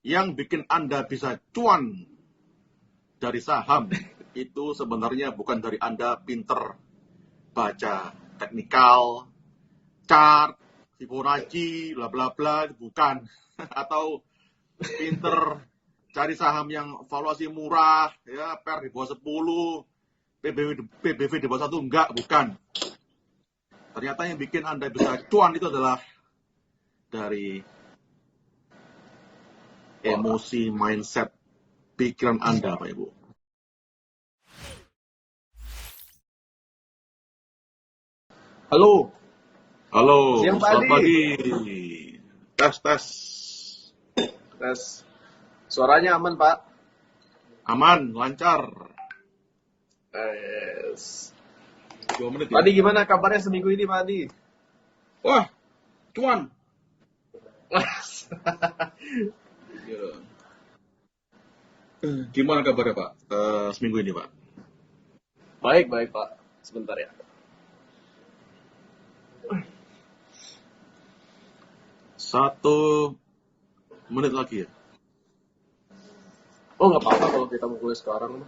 yang bikin Anda bisa cuan dari saham itu sebenarnya bukan dari Anda pinter baca teknikal, chart, Fibonacci, bla bla bla, bukan. Atau pinter cari saham yang valuasi murah, ya, PER di bawah 10, PBV di bawah 1, enggak, bukan. Ternyata yang bikin Anda bisa cuan itu adalah dari emosi, mindset, pikiran Anda, Pak Ibu. Halo. Halo, Siang, Pak selamat Adi. pagi. Tes. Tes. Suaranya aman, Pak? Aman, lancar. Yes. 2 menit Pak ya. Adi, gimana kabarnya seminggu ini, Pak Adi? Wah, cuan. Ya. Gimana kabarnya, Pak? Seminggu ini, Pak? Baik, Pak. Sebentar ya. Satu menit lagi ya. Oh, nggak apa-apa kalau kita mulai sekarang.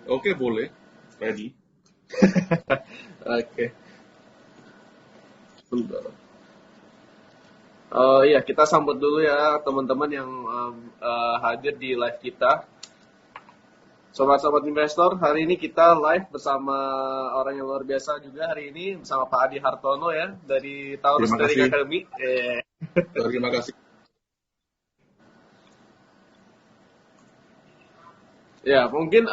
Oke, boleh. Ready. Oke. Bentar. Iya, kita sambut dulu ya teman-teman yang hadir di live kita. Sobat-sobat investor, hari ini kita live bersama orang yang luar biasa juga hari ini bersama Pak Adi Hartono ya dari Taurus Terima Trading kasih. Academy. Terima kasih. Ya, mungkin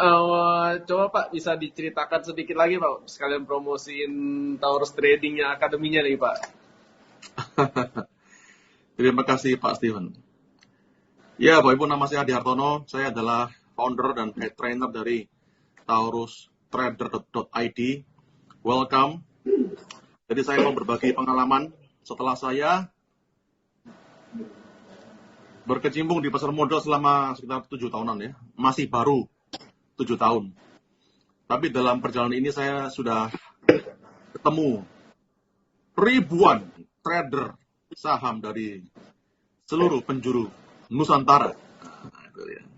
coba Pak bisa diceritakan sedikit lagi Pak, sekalian promosiin Taurus Tradingnya Akademinya nih Pak. Terima kasih, Pak Steven. Ya, Bapak Ibu, nama saya Adi Hartono. Saya adalah founder dan head trainer dari taurustrader.id. Welcome. Jadi saya mau berbagi pengalaman setelah saya berkecimpung di pasar modal selama sekitar 7 tahunan ya. Masih baru 7 tahun. Tapi dalam perjalanan ini saya sudah ketemu ribuan trader saham dari seluruh penjuru Nusantara.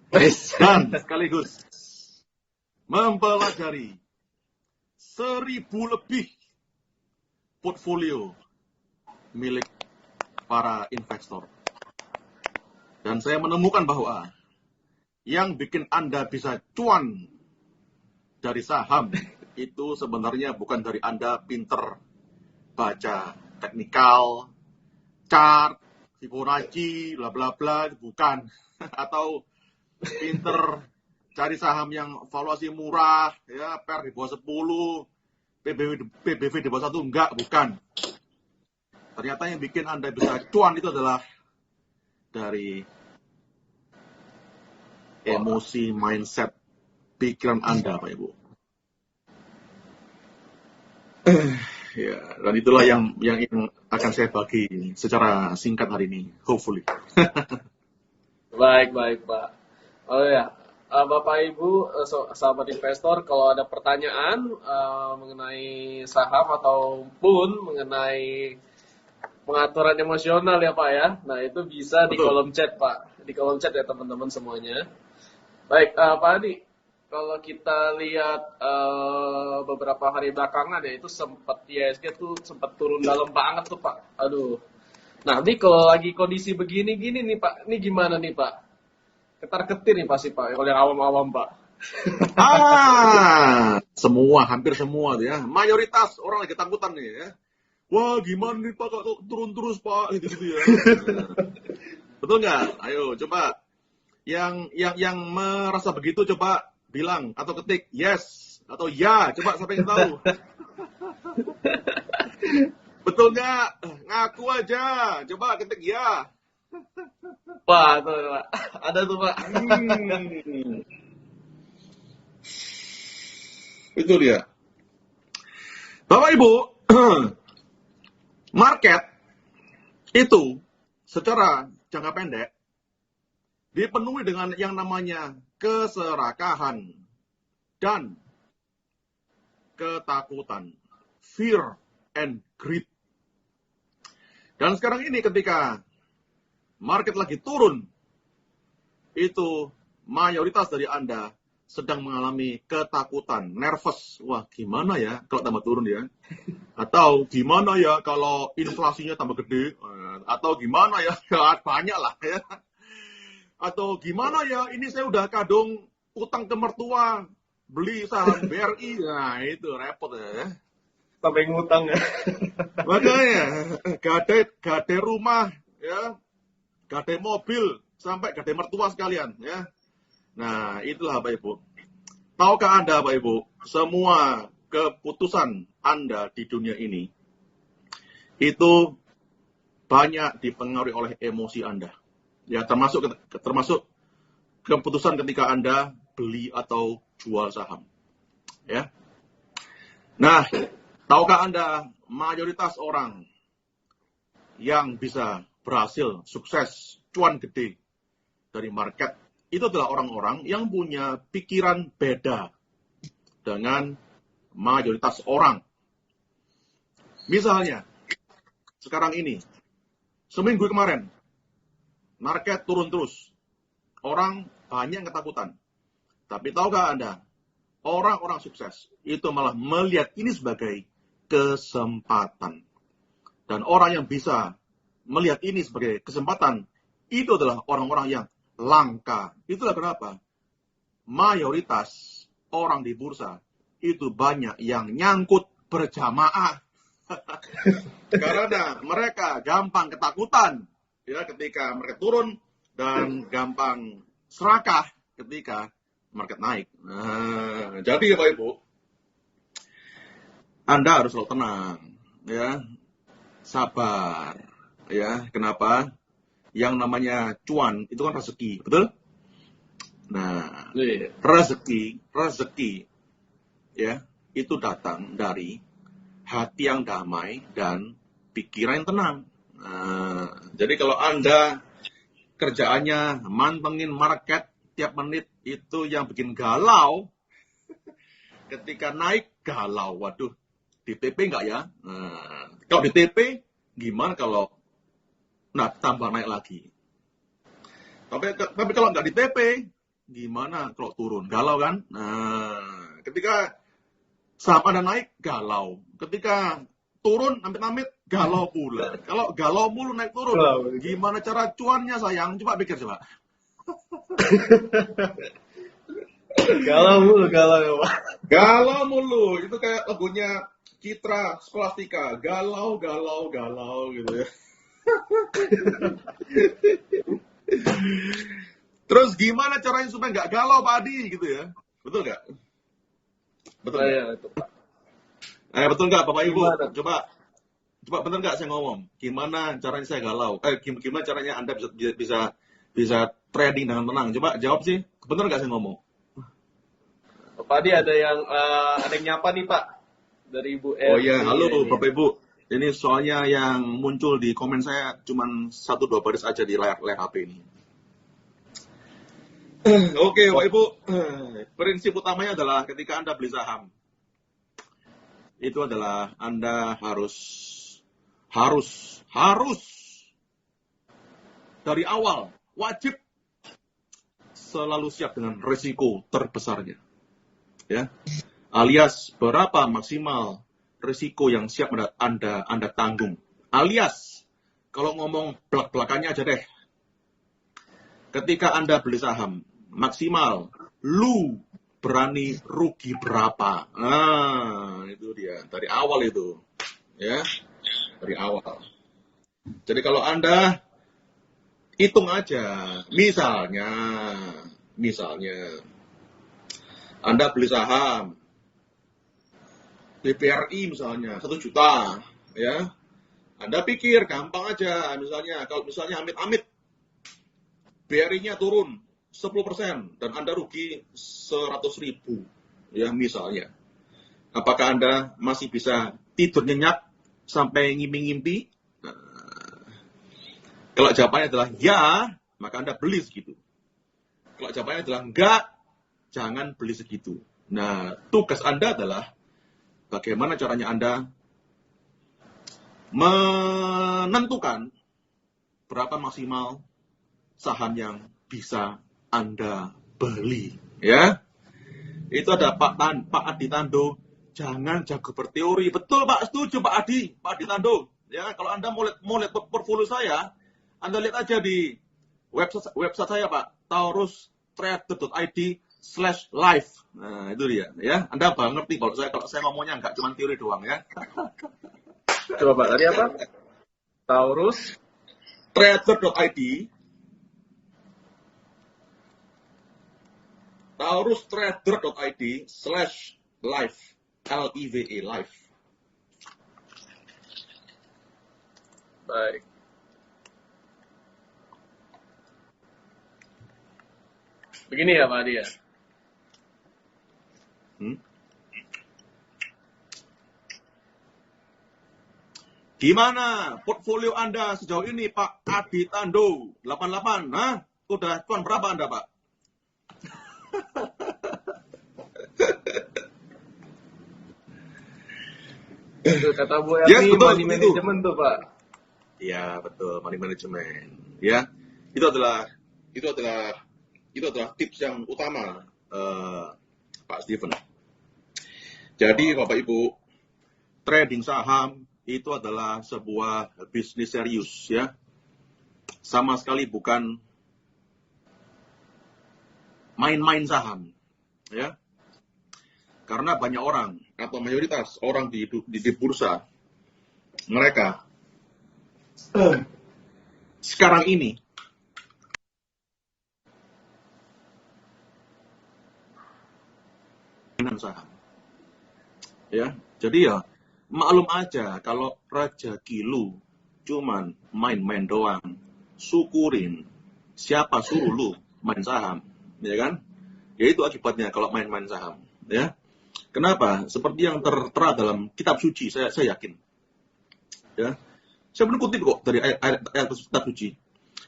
Dan sekaligus mempelajari 1000 lebih portfolio milik para investor. Dan saya menemukan bahwa yang bikin Anda bisa cuan dari saham itu sebenarnya bukan dari Anda pinter baca teknikal, chart, Fibonacci, bla bla bla, bukan. Atau pinter cari saham yang valuasi murah, ya, PER di bawah 10, PBV di bawah 1, enggak, bukan. Ternyata yang bikin Anda bisa cuan itu adalah dari emosi, mindset, pikiran Anda, Pak Ibu. Ya, dan itulah yang akan saya bagi secara singkat hari ini, hopefully. Baik Pak. Oh ya, Bapak Ibu sahabat investor, kalau ada pertanyaan mengenai saham ataupun mengenai pengaturan emosional ya Pak ya, nah itu bisa di kolom chat Pak, di kolom chat ya teman-teman semuanya. Baik Pak Adi, kalau kita lihat beberapa hari belakangan ya itu sempat IHSG tuh sempat turun dalam banget tuh Pak. Aduh. Nah, ini kalau lagi kondisi begini-gini nih Pak, ini gimana nih Pak? Ketar-ketir nih pasti Pak, kalau yang awam-awam Pak. Hampir semua ya. Mayoritas orang lagi takutan nih ya. Wah, gimana nih Pak, kok turun terus Pak, gitu ya. Betul nggak? Ayo, coba. Yang merasa begitu coba bilang atau ketik yes atau ya, coba sampai yang tahu. Betul nggak? Ngaku aja. Coba ketik ya. Wah, tuh Pak. Ada tuh Pak. Itu dia. Bapak Ibu, market itu secara jangka pendek dipenuhi dengan yang namanya keserakahan dan ketakutan, fear and greed. Dan sekarang ini ketika market lagi turun, itu mayoritas dari Anda sedang mengalami ketakutan, nervous. Wah, gimana ya kalau tambah turun ya? Atau gimana ya kalau inflasinya tambah gede? Atau gimana ya? Banyak lah ya. Atau gimana ya, ini saya udah kadung utang ke mertua, beli saham BRI. Nah, itu repot ya. Sampai ngutang ya. Makanya, gade rumah, ya, gade mobil, sampai gade mertua sekalian. Ya. Nah, itulah Bapak Ibu. Tahukah Anda Bapak Ibu, semua keputusan Anda di dunia ini, itu banyak dipengaruhi oleh emosi Anda. Ya, termasuk keputusan ketika Anda beli atau jual saham. Ya. Nah, tahukah Anda mayoritas orang yang bisa berhasil, sukses, cuan gede dari market, itu adalah orang-orang yang punya pikiran beda dengan mayoritas orang. Misalnya, sekarang ini, seminggu kemarin, market turun terus. Orang banyak ketakutan. Tapi tahukah Anda, orang-orang sukses itu malah melihat ini sebagai kesempatan. Dan orang yang bisa melihat ini sebagai kesempatan, itu adalah orang-orang yang langka. Itulah kenapa mayoritas orang di bursa itu banyak yang nyangkut berjamaah. Karena mereka gampang ketakutan ya ketika mereka turun dan gampang serakah ketika market naik. Nah, jadi Bapak Ibu, Anda harus selalu tenang, ya, sabar, ya. Kenapa? Yang namanya cuan itu kan rezeki, betul? Nah, rezeki, ya, itu datang dari hati yang damai dan pikiran yang tenang. Nah, jadi kalau Anda kerjaannya mantengin market tiap menit, itu yang bikin galau. Ketika naik galau, waduh, di TP nggak ya? Nah, kalau di TP, gimana kalau tambah naik lagi? Tapi kalau nggak di TP, gimana kalau turun? Galau kan? Nah, ketika saham Anda naik, galau. Ketika turun, amit-amit, galau pula. Kalau galau mulu naik turun, gimana cara cuannya sayang? Coba pikir coba. Galau mulu ya Pak. Galau mulu, itu kayak lagunya Citra Scholastika, galau gitu ya. Terus gimana caranya supaya nggak galau Pak Adi gitu ya? Betul nggak? Betul nggak? Ya, itu Pak. Betul nggak Bapak Ibu? Coba betul nggak saya ngomong? Gimana caranya saya galau? Gimana caranya Anda bisa trading dengan tenang? Coba jawab sih. Betul nggak saya ngomong? Pak Adi ada yang nyapa nih Pak dari Ibu R. Oh iya, halo Bapak Ibu. Ini soalnya yang muncul di komen saya cuma 1-2 baris aja di layar HP ini. Oke, Bapak Ibu. Prinsip utamanya adalah ketika Anda beli saham, itu adalah Anda harus dari awal wajib selalu siap dengan risiko terbesarnya. Ya. Alias berapa maksimal risiko yang siap Anda tanggung. Alias kalau ngomong belak-belakannya aja deh. Ketika Anda beli saham, maksimal lu berani rugi berapa. Nah, itu dia dari awal itu. Ya. Dari awal. Jadi kalau Anda hitung aja, misalnya Anda beli saham BRI misalnya 1 juta, ya. Anda pikir gampang aja, kalau misalnya amit-amit BRI-nya turun 10% dan Anda rugi 100.000, ya misalnya. Apakah Anda masih bisa tidur nyenyak sampai ngimpi-ngimpi? Kalau jawabannya adalah ya, maka Anda beli segitu. Kalau jawabannya adalah enggak, jangan beli segitu. Nah, tugas Anda adalah bagaimana caranya Anda menentukan berapa maksimal saham yang bisa Anda beli. Ya, itu ada Pak Adi Tando. Jangan jago berteori. Betul Pak, setuju Pak Adi Tando. Ya, kalau Anda mau lihat portfolio saya, Anda lihat aja di website saya Pak, taurustrader.id/live. Nah, itu dia ya. Anda bakal ngerti kalau saya ngomongnya nggak cuma teori doang ya. Coba Pak, tadi apa? Taurus Trader.id, taurustrader.id/live, LIVE, live. Baik. Begini ya Pak Adi ya. Gimana portfolio Anda sejauh ini Pak Adi Tando? 88, nah? Udah cuan berapa Anda Pak? Itu kata Bu Erni, money management tuh Pak. Iya betul, money management. Ya, itu adalah tips yang utama Pak Steven. Jadi Bapak Ibu, trading saham itu adalah sebuah bisnis serius ya. Sama sekali bukan main-main saham ya. Karena banyak orang atau mayoritas orang di bursa, mereka sekarang ini mainan saham. Ya, jadi ya maklum aja kalau rezeki lu cuman main-main doang, syukurin. Siapa suruh lu main saham, ya kan? Ya itu akibatnya kalau main-main saham, ya. Kenapa? Seperti yang tertera dalam kitab suci, saya yakin. Ya. Saya kutip kok dari ayat kitab suci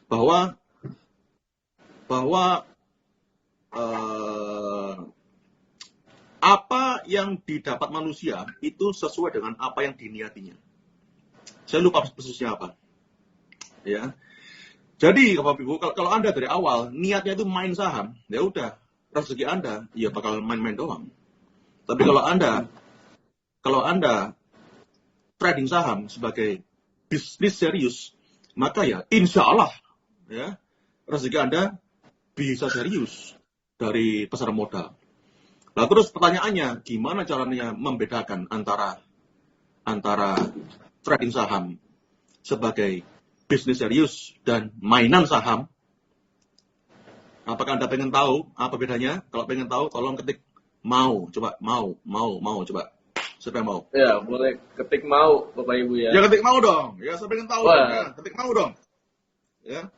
bahwa apa yang didapat manusia itu sesuai dengan apa yang diniatinya. Saya lupa persisnya apa. Ya. Jadi Bapak Ibu, kalau Anda dari awal niatnya itu main saham, ya udah rezeki Anda ya bakal main-main doang. Tapi kalau Anda trading saham sebagai bisnis serius, maka ya insya Allah ya rezeki Anda bisa serius dari pasar modal. Nah terus pertanyaannya, gimana caranya membedakan antara trading saham sebagai bisnis serius dan mainan saham? Apakah Anda pengen tahu apa bedanya? Kalau pengen tahu, tolong ketik mau, coba coba. Siapa yang mau? Ya, boleh ketik mau Bapak Ibu ya. Ya ketik mau dong. Ya saya pengen tahu dong, ya. Ketik mau dong. Ya.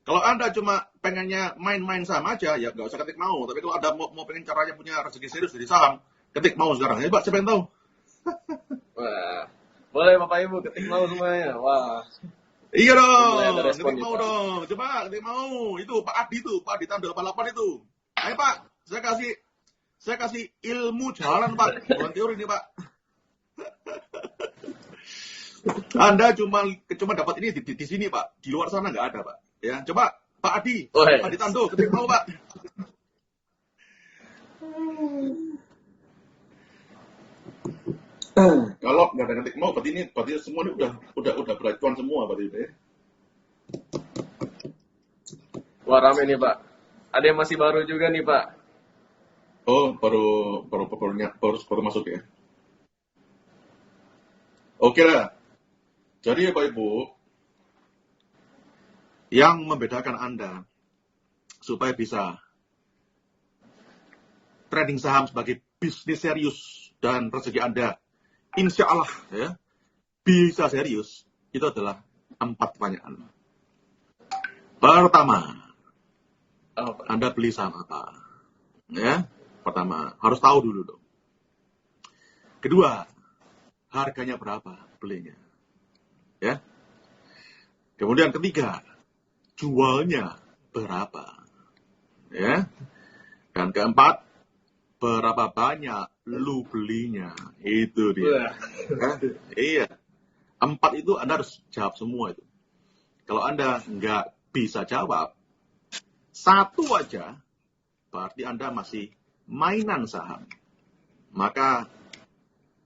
Kalau Anda cuma pengennya main-main saham aja, ya nggak usah ketik mau. Tapi kalau Anda mau pengen caranya punya rezeki serius dari saham, ketik mau sekarang. Ya Pak, saya pengen tahu. Wah, boleh Bapak Ibu ketik mau semuanya. Wah. Iya dong, ketik mau dong. Coba ketik mau. Itu Pak Adi Tando 88 itu. Ayo Pak, saya kasih ilmu jalan Pak, bukan teori ini Pak. Anda cuma dapat ini di sini Pak, di luar sana nggak ada Pak. Ya, coba Pak Adi Tando, ketik mau Pak. Kalau nggak ada ketik mau, berarti semua ini udah beracuan semua berarti itu ya. Wah rame nih Pak. Ada yang masih baru juga nih Pak. Oh, baru masuk ya. Oke lah. Jadi Bapak Ibu, yang membedakan Anda supaya bisa trading saham sebagai bisnis serius dan rezeki Anda insya Allah ya bisa serius, itu adalah 4 pertanyaan. Pertama, Anda beli saham apa? Ya, pertama harus tahu dulu dong. Kedua, harganya berapa belinya? Ya. Kemudian ketiga, jualnya berapa? Ya. Dan keempat, berapa banyak lu belinya? Itu dia. Ya? Iya. 4 itu Anda harus jawab semua itu. Kalau Anda nggak bisa jawab satu aja, berarti Anda masih mainan saham. Maka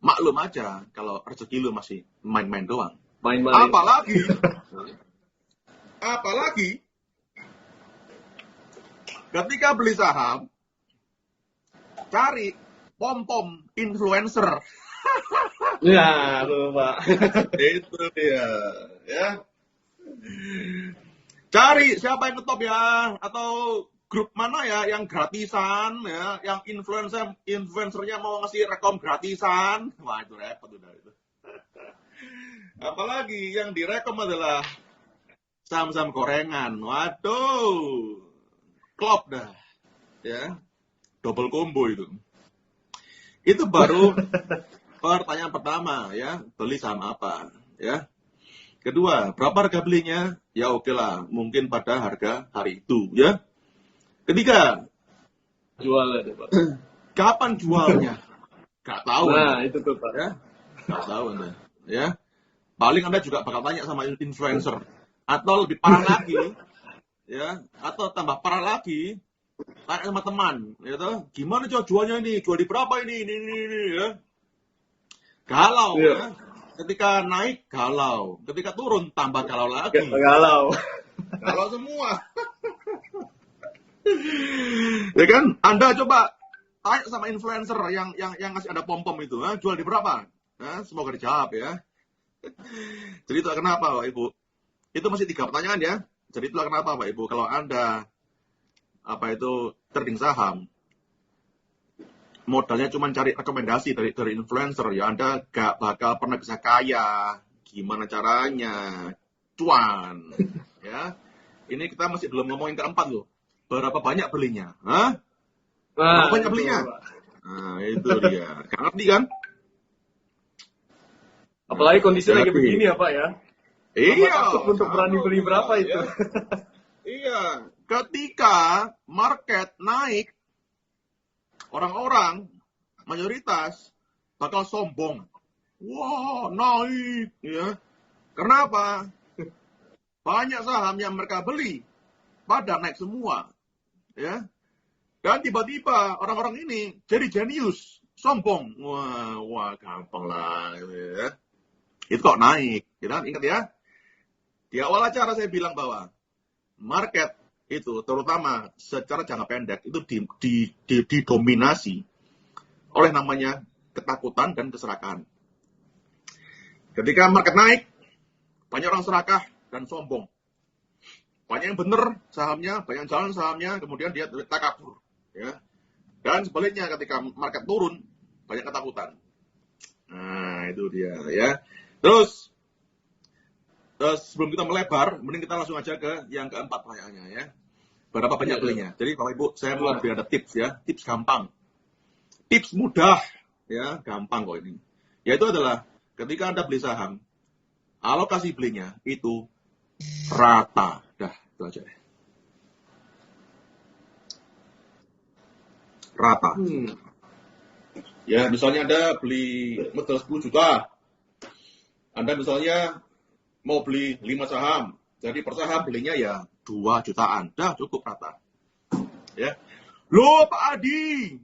maklum aja kalau rezeki lu masih main-main doang. Main-main. Apalagi ketika beli saham, cari pom-pom influencer. Ya, Pak. Itu dia, ya. Cari siapa yang ngetop ya, atau grup mana ya yang gratisan ya, yang influencernya mau ngasih rekom gratisan. Wah, itu repot udah itu. Apalagi yang direkom adalah saham-saham gorengan. Waduh. Klop dah. Ya. Double combo itu. Itu baru pertanyaan pertama ya, beli saham apa ya. Kedua, berapa harga belinya? Ya oke lah, mungkin pada harga hari itu ya. Ketiga, Jualnya deh, Pak. kapan jualnya? Gak tahu. Nah, itu tuh, Pak. Ya. Gak tahu Anda. Ya. Paling Anda juga bakal tanya sama influencer. Atau lebih parah lagi, ya, atau tambah parah lagi, tanya sama teman, gitu. Gimana jualnya ini? Jual di berapa ini ya. Galau ya. Ketika naik galau, ketika turun tambah galau lagi. Galau. Galau semua. Ya kan? Anda coba tanya sama influencer yang ngasih ada pom-pom itu, jual di berapa? Semoga dijawab ya. Jadi itu kenapa, Pak Ibu? Itu masih 3 pertanyaan ya. Jadi itulah kenapa, Pak Ibu, kalau Anda trading saham, modalnya cuma cari rekomendasi dari influencer, ya Anda gak bakal pernah bisa kaya. Gimana caranya? Cuan. Ya. Ini kita masih belum ngomongin keempat loh. Berapa banyak belinya? Berapa banyak belinya? Nah, itu dia. Gak ngerti kan? Apalagi kondisi lagi begini ya, Pak ya. Iya. Takut untuk berani beli berapa itu. Ya. Iya. Ketika market naik, orang-orang mayoritas bakal sombong. Wah, naik. Ya. Kenapa? Banyak saham yang mereka beli pada naik semua. Ya. Dan tiba-tiba orang-orang ini jadi jenius, sombong. Wah, gampang lah. Gitu ya. Itu kok naik. Gitu, ingat ya. Di awal acara saya bilang bahwa market itu terutama secara jangka pendek itu didominasi oleh namanya ketakutan dan keserakahan. Ketika market naik, banyak orang serakah dan sombong. Banyak yang benar sahamnya, banyak yang jalan sahamnya, kemudian dia takabur. Ya. Dan sebaliknya ketika market turun, banyak ketakutan. Nah, itu dia ya. Terus sebelum kita melebar, mending kita langsung aja ke yang keempat pertanyaannya ya. Berapa banyak belinya? Jadi Bapak Ibu, saya mau beri ada tips ya, tips gampang. Tips mudah ya, gampang kok ini. Yaitu adalah ketika Anda beli saham, alokasi belinya itu rata. Dah, itu aja deh. Rata. Ya, misalnya Anda beli modal 10 juta. Anda misalnya mau beli 5 saham. Jadi per saham belinya ya 2 jutaan. Dah cukup rata. Ya. Loh Pak Adi,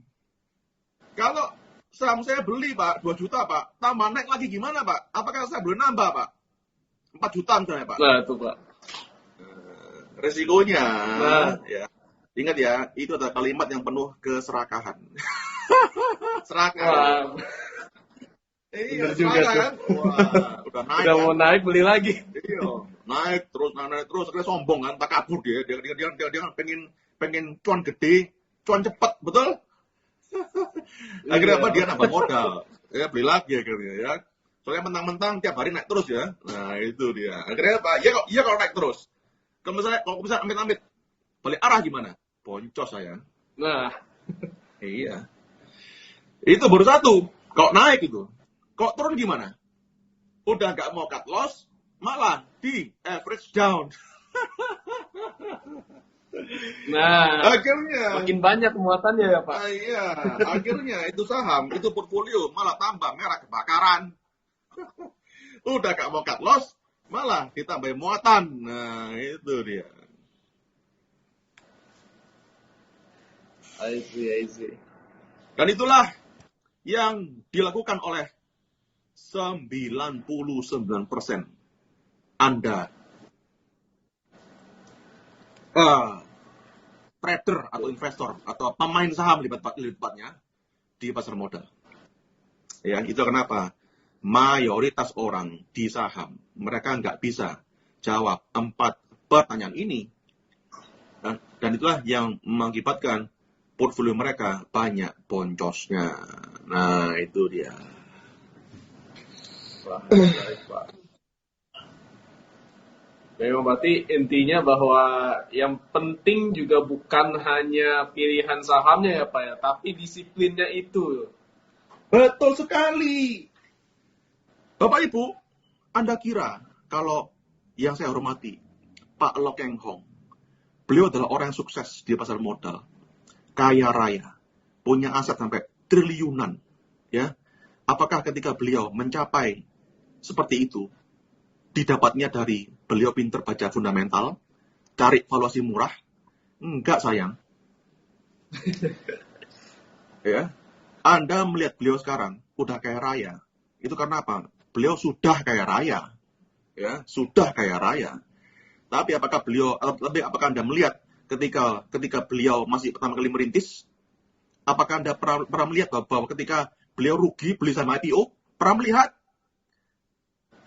kalau saham saya beli Pak 2 juta Pak, tambah naik lagi gimana Pak? Apakah saya boleh nambah Pak? 4 juta misalnya Pak. Nah itu Pak. Resikonya, ya. Ingat ya, itu adalah kalimat yang penuh keserakahan. Serakah. Iya, juga kan? Wah, udah naik. Udah mau naik beli lagi. Iya, naik terus, akhirnya sombong kan, tak kabur dia pengen cuan gede, cuan cepat, betul? Akhirnya apa? Dia nambah modal, ya beli lagi akhirnya ya. Soalnya mentang-mentang tiap hari naik terus ya. Nah itu dia. Akhirnya apa? Iya kalau naik terus. Kalau misalnya amit-amit, balik arah gimana? Boncos saya. Nah, iya. Itu baru satu. Kalau naik itu. Kok turun gimana? Udah nggak mau cut loss, malah di average down. Nah, akhirnya makin banyak muatannya ya Pak. Iya, akhirnya itu saham, itu portfolio malah tambah merah kebakaran. Udah nggak mau cut loss, malah ditambahin muatan. Nah itu dia. I see. Dan itulah yang dilakukan oleh 99% Anda trader atau investor atau pemain saham lebih tepatnya di pasar modal. Ya, itu kenapa mayoritas orang di saham mereka nggak bisa jawab 4 pertanyaan ini. Dan itulah yang mengakibatkan portfolio mereka banyak boncosnya. Nah, itu dia. Baik, Pak. Memang berarti intinya bahwa yang penting juga bukan hanya pilihan sahamnya ya Pak ya, tapi disiplinnya itu. Betul sekali. Bapak Ibu, Anda kira kalau yang saya hormati, Pak Lo Keng Hong, beliau adalah orang yang sukses di pasar modal, kaya raya, punya aset sampai triliunan, ya. Apakah ketika beliau mencapai seperti itu, didapatnya dari beliau pinter baca fundamental, cari valuasi murah? Enggak, sayang. Ya, Anda melihat beliau sekarang udah kaya raya. Itu karena apa? Beliau sudah kaya raya. Ya, sudah kaya raya. Tapi apakah Anda melihat ketika beliau masih pertama kali merintis, apakah Anda pernah melihat bahwa ketika beliau rugi beli sama IPO? Pernah melihat?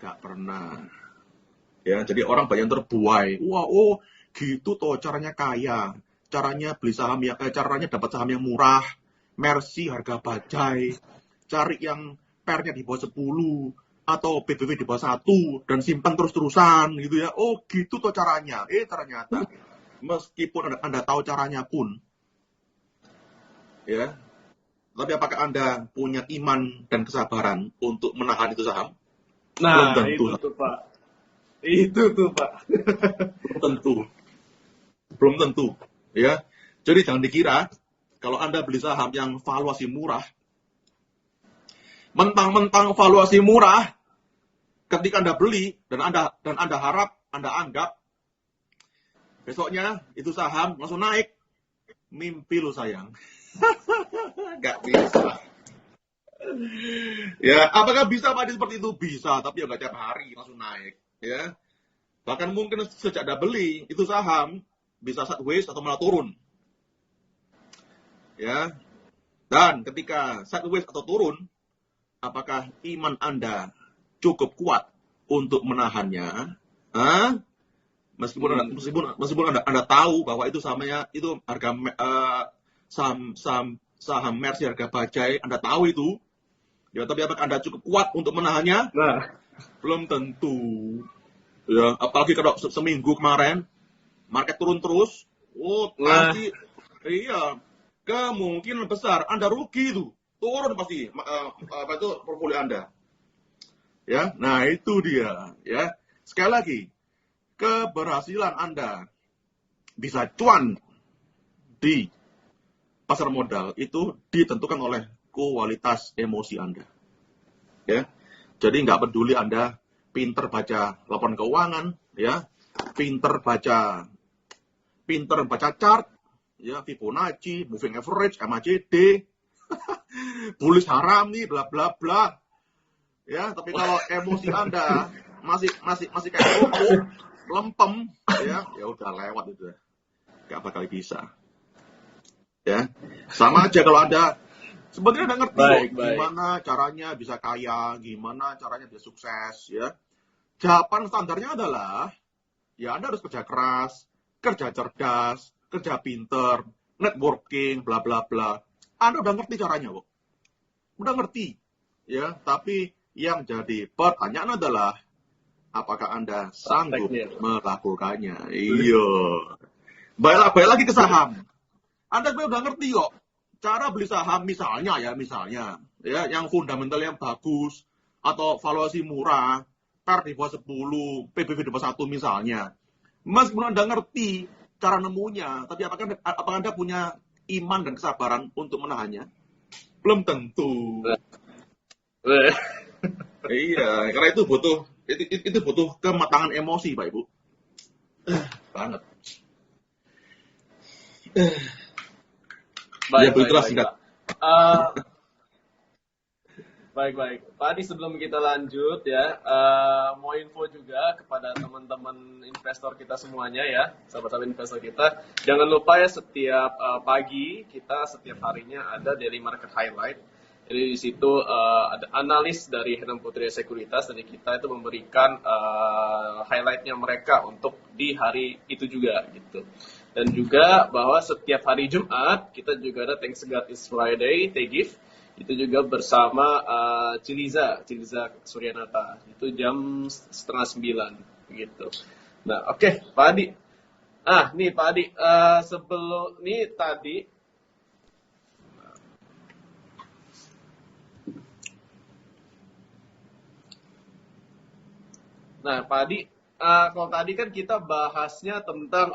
Gak pernah. Ya, jadi orang banyak terbuai. Wah, oh, gitu toh caranya kaya. Caranya beli saham caranya dapat saham yang murah. Mercy harga bajai. Cari yang pernya di bawah 10 atau PBW di bawah 1 dan simpan terus-terusan gitu ya. Oh, gitu toh caranya. Ternyata meskipun Anda tahu caranya pun, ya, tapi apakah Anda punya iman dan kesabaran untuk menahan itu saham? Belum Nah, tentu. itu tuh Pak. Itu tuh Pak. Belum tentu, ya. Jadi jangan dikira kalau Anda beli saham yang valuasi murah, mentang-mentang valuasi murah, ketika Anda beli dan Anda harap, Anda anggap besoknya itu saham langsung naik. Mimpi lo, sayang. Nggak bisa. Ya, apakah bisa Pak seperti itu? Bisa, tapi ya nggak tiap hari langsung naik, ya. Bahkan mungkin sejak Anda beli itu saham bisa sideways atau malah turun. Ya. Dan ketika sideways atau turun, apakah iman Anda cukup kuat untuk menahannya? Meskipun Anda tahu bahwa itu samanya itu harga saham Mercy harga bajai, Anda tahu itu. Ya, tapi apakah Anda cukup kuat untuk menahannya? Nah, Belum tentu. Ya, apalagi kalau seminggu kemarin market turun terus, pasti iya, kemungkinan besar Anda rugi itu. Turun pasti itu portfolio Anda. Ya, nah itu dia, ya. Sekali lagi, keberhasilan Anda bisa cuan di pasar modal itu ditentukan oleh kualitas emosi Anda. Ya. Jadi nggak peduli Anda pinter baca laporan keuangan, ya, pinter baca chart, ya, Fibonacci, moving average, MACD, bullish haram nih, bla bla bla. Ya, tapi kalau emosi Anda masih kayak kerupuk, lempem, ya udah lewat itu. Nggak bakal bisa. Ya. Sama aja kalau Anda sebenarnya Anda ngerti kok gimana caranya bisa kaya, gimana caranya bisa sukses, ya. Jawaban standarnya adalah ya Anda harus kerja keras, kerja cerdas, kerja pinter, networking, bla bla bla. Anda udah ngerti caranya kok. Udah ngerti. Ya, tapi yang jadi pertanyaan adalah apakah Anda sanggup melakukannya? Iya. Balik lagi ke saham. Anda udah ngerti kok cara beli saham misalnya, ya, yang fundamental yang bagus atau valuasi murah, PER di bawah 10, PBV di bawah 1 misalnya. Meskipun Anda ngerti cara nemunya, tapi apakah Anda punya iman dan kesabaran untuk menahannya? Belum tentu. Iya, karena itu butuh kematangan emosi, Pak Ibu. Banget. Ya, Baik, baik, begitulah baik, singkat. Pak. Eh, Baik, baik. Pak Adi, sebelum kita lanjut ya, mau info juga kepada teman-teman investor kita semuanya ya, sahabat-sahabat investor kita. Jangan lupa ya, setiap pagi kita setiap harinya ada daily market highlight. Jadi di situ ada analis dari Henam Putri Sekuritas, dan kita itu memberikan highlightnya mereka untuk di hari itu juga gitu. Dan juga bahwa setiap hari Jumat kita juga ada Thanks God It's Friday, Tegif. Itu juga bersama Ciliza Suryanata. Itu jam 8:30 gitu. Nah, oke, Pak Adi. Nih Pak Adi, sebelum nih tadi Nah, Pak Adi, kalau tadi kan kita bahasnya tentang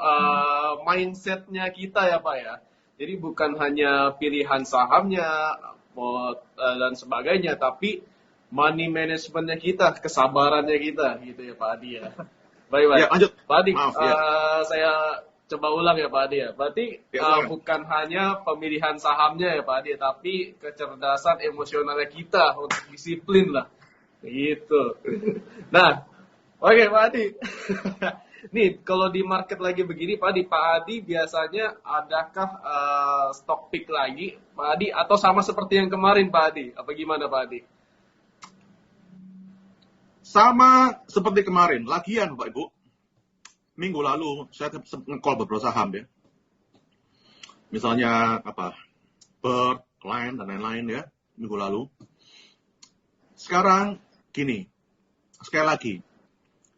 mindsetnya kita ya Pak ya. Jadi bukan hanya pilihan sahamnya dan sebagainya, tapi money managementnya kita, kesabarannya kita, gitu ya Pak Adi ya. Baik, baik. Ya, lanjut. Pak Adi, Maaf, ya. saya coba ulang ya Pak Adi ya. Berarti Ya, silakan. bukan hanya pemilihan sahamnya ya Pak Adi, tapi kecerdasan emosionalnya kita untuk disiplin lah. Gitu. Nah, oke Pak Adi. Nih, kalau di market lagi begini Pak Adi biasanya adakah stock pick lagi Pak Adi, atau sama seperti yang kemarin Pak Adi? Apa gimana Pak Adi? Sama seperti kemarin, lagian Bapak Ibu. Minggu lalu saya nge-call beberapa saham ya. Misalnya apa? Bird, Line, dan lain-lain ya, minggu lalu. Sekarang gini, sekali lagi,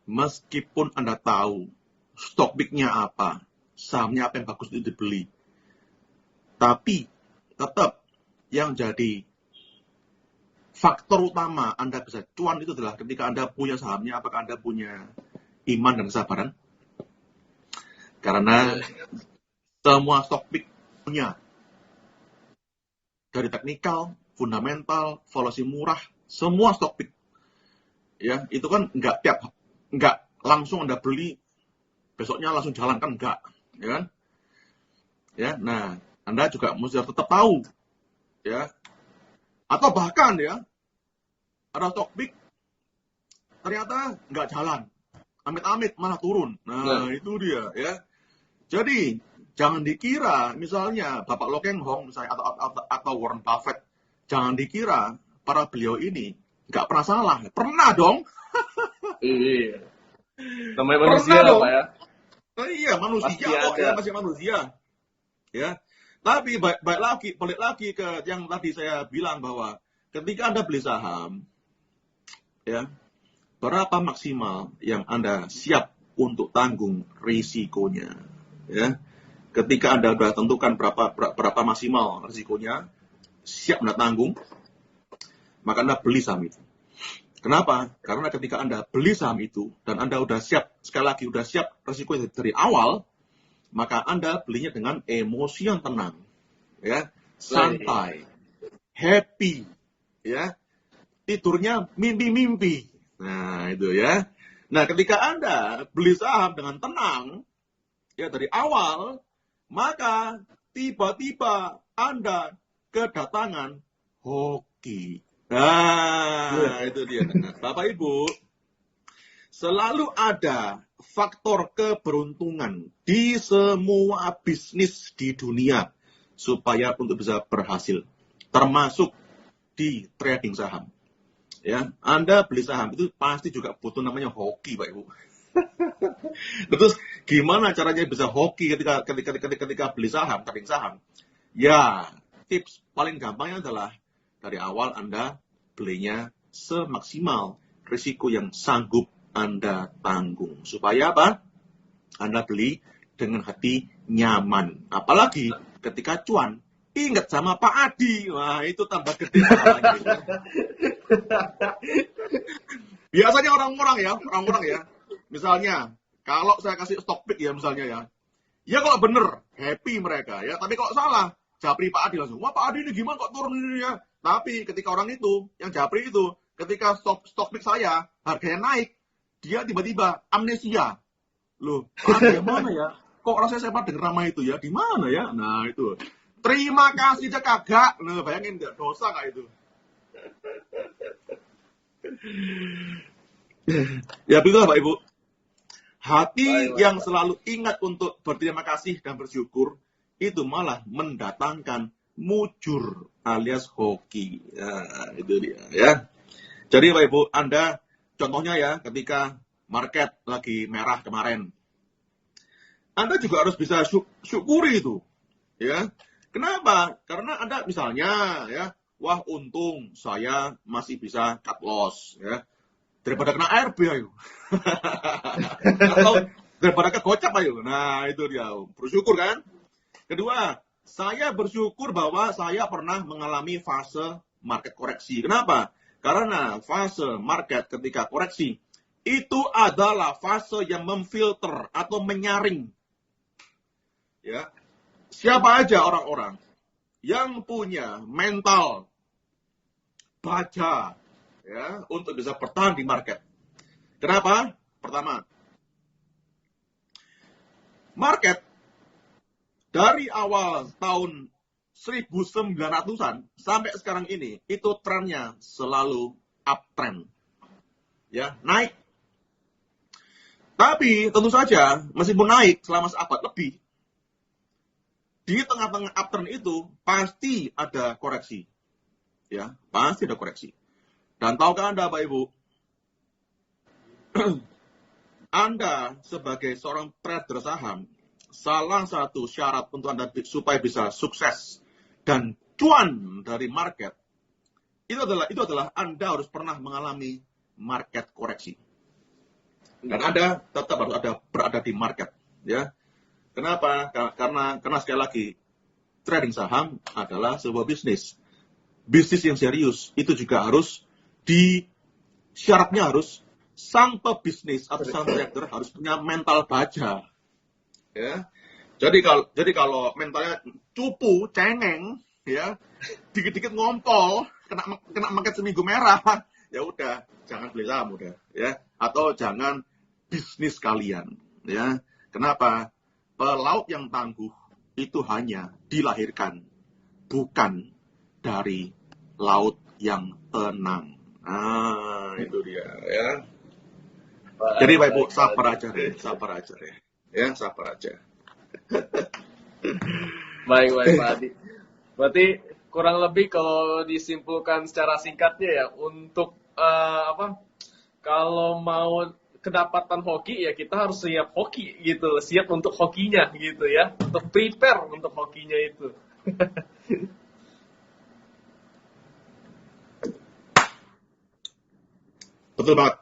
meskipun Anda tahu stock pick-nya apa, sahamnya apa yang bagus untuk dibeli, tapi tetap yang jadi faktor utama Anda bisa cuan itu adalah ketika Anda punya sahamnya, apakah Anda punya iman dan kesabaran. Karena semua stock pick punya, dari teknikal, fundamental, valuasi murah, semua stock pick ya itu kan nggak langsung Anda beli besoknya langsung jalan, kan enggak, ya kan? Ya, nah Anda juga mesti tetap tahu ya, atau bahkan ya ada stock pick ternyata nggak jalan, amit-amit malah turun. Nah, itu dia ya. Jadi jangan dikira misalnya Bapak Lo Keng Hong misalnya atau Warren Buffett, jangan dikira para beliau ini nggak pernah salah. Pernah dong. Iya. Namanya manusia lah Pak ya. Iya, manusia kok ya, masih manusia. Ya. Tapi balik lagi ke yang tadi saya bilang bahwa ketika Anda beli saham ya, berapa maksimal yang Anda siap untuk tanggung risikonya ya. Ketika Anda sudah tentukan berapa maksimal risikonya, siap Anda tanggung, maka Anda beli saham itu. Kenapa? Karena ketika Anda beli saham itu dan Anda sudah siap, sekali lagi sudah siap risiko dari awal, maka Anda belinya dengan emosi yang tenang, ya, santai, happy, ya, tidurnya mimpi-mimpi. Nah, itu ya. Nah, ketika Anda beli saham dengan tenang, ya dari awal, maka tiba-tiba Anda kedatangan hoki. Nah, itu dia. Nah, Bapak Ibu, selalu ada faktor keberuntungan di semua bisnis di dunia supaya untuk bisa berhasil, termasuk di trading saham. Ya, Anda beli saham itu pasti juga butuh namanya hoki, Pak Ibu. Terus gimana caranya bisa hoki ketika beli saham, trading saham? Ya, tips paling gampangnya adalah dari awal Anda belinya semaksimal risiko yang sanggup Anda tanggung. Supaya apa? Anda beli dengan hati nyaman. Apalagi ketika cuan, ingat sama Pak Adi. Wah, itu tambah gede pahalanya. Biasanya orang-orang ya. Misalnya, kalau saya kasih stock pick ya misalnya ya kalau bener, happy mereka ya. Tapi kalau salah, japri Pak Adi langsung. Wah, Pak Adi ini gimana kok turun ini ya? Tapi ketika orang itu, yang japri itu, ketika stock pick saya, harganya naik, dia tiba-tiba amnesia. Loh, Pak Adi yang mana ya? Kok rasanya saya pernah dengar nama itu ya? Di mana ya? Nah, itu. Terima kasih aja kagak. Nah, bayangin nggak dosa nggak itu? Ya begitulah Pak Ibu. Hati yang selalu ingat untuk berterima kasih dan bersyukur itu malah mendatangkan mujur alias hoki. Nah, itu dia ya. Jadi Pak Ibu, Anda contohnya ya ketika market lagi merah kemarin, Anda juga harus bisa syukuri itu. Ya. Kenapa? Karena Anda misalnya ya, wah untung saya masih bisa cut loss ya. Daripada kena ARB ayo. Atau daripada kegocap ayo. Nah, itu dia. Bersyukur kan? Kedua, saya bersyukur bahwa saya pernah mengalami fase market koreksi. Kenapa? Karena fase market ketika koreksi itu adalah fase yang memfilter atau menyaring. Ya. Siapa aja orang-orang yang punya mental baja ya, untuk bisa bertahan di market. Kenapa? Pertama, market dari awal tahun 1900-an sampai sekarang ini, itu trennya selalu uptrend. Ya, naik. Tapi tentu saja, meskipun naik selama seabad lebih, di tengah-tengah uptrend itu pasti ada koreksi. Ya, pasti ada koreksi. Dan tahukah Anda, Pak Ibu, Anda sebagai seorang trader saham, salah satu syarat untuk Anda supaya bisa sukses dan cuan dari market, itu adalah Anda harus pernah mengalami market koreksi. Dan Anda tetap harus berada di market. Ya. Kenapa? Karena sekali lagi, trading saham adalah sebuah bisnis. Bisnis yang serius, itu juga harus syaratnya harus sang pebisnis atau sang trader harus punya mental baja. Ya. Jadi kalau mentalnya cupu, cengeng, ya, dikit-dikit ngompol, kena market seminggu merah, ya udah, jangan beli saham udah, ya, atau jangan bisnis kalian, ya. Kenapa? Pelaut yang tangguh itu hanya dilahirkan, bukan dari laut yang tenang. Ah, itu dia, ya. Jadi Pak Ibu, sabar aja deh. Ya, sabar aja. Baik Pak Adi. Berarti kurang lebih kalau disimpulkan secara singkatnya ya, untuk kalau mau kedapatan hoki ya kita harus siap hoki gitu, siap untuk hokinya gitu ya, untuk prepare untuk hokinya itu. Betul banget.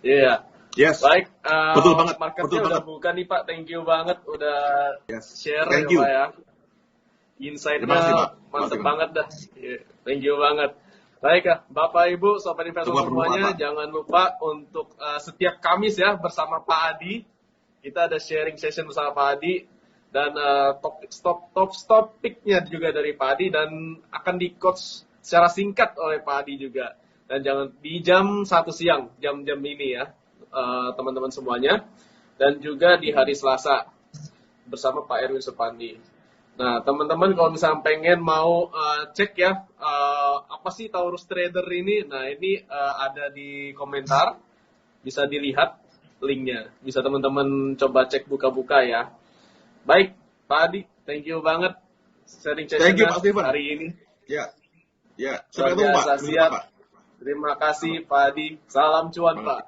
Iya. Yes. Baik, betul banget. Marketnya udah buka nih Pak, thank you banget udah share thank ya you. Pak ya. Insight-nya mantep banget dah. Yeah. Thank you banget. Baik ya, Bapak Ibu, Sobat Investor semuanya, jangan lupa untuk setiap Kamis ya bersama Pak Adi. Kita ada sharing session bersama Pak Adi. Dan top topiknya juga dari Pak Adi dan akan di-coach secara singkat oleh Pak Adi juga. Dan jangan di jam 1 siang, jam-jam ini ya, teman-teman semuanya. Dan juga di hari Selasa bersama Pak Erwin Supandi. Nah, teman-teman kalau misalnya pengen mau cek ya, apa sih Taurus Trader ini? Nah, ini ada di komentar, bisa dilihat linknya. Bisa teman-teman coba cek buka-buka ya. Baik, Pak Adi, thank you banget sharing session hari ini. Ya, Sampai jumpa Pak. Terima kasih Pak Adi. Salam cuan Pak.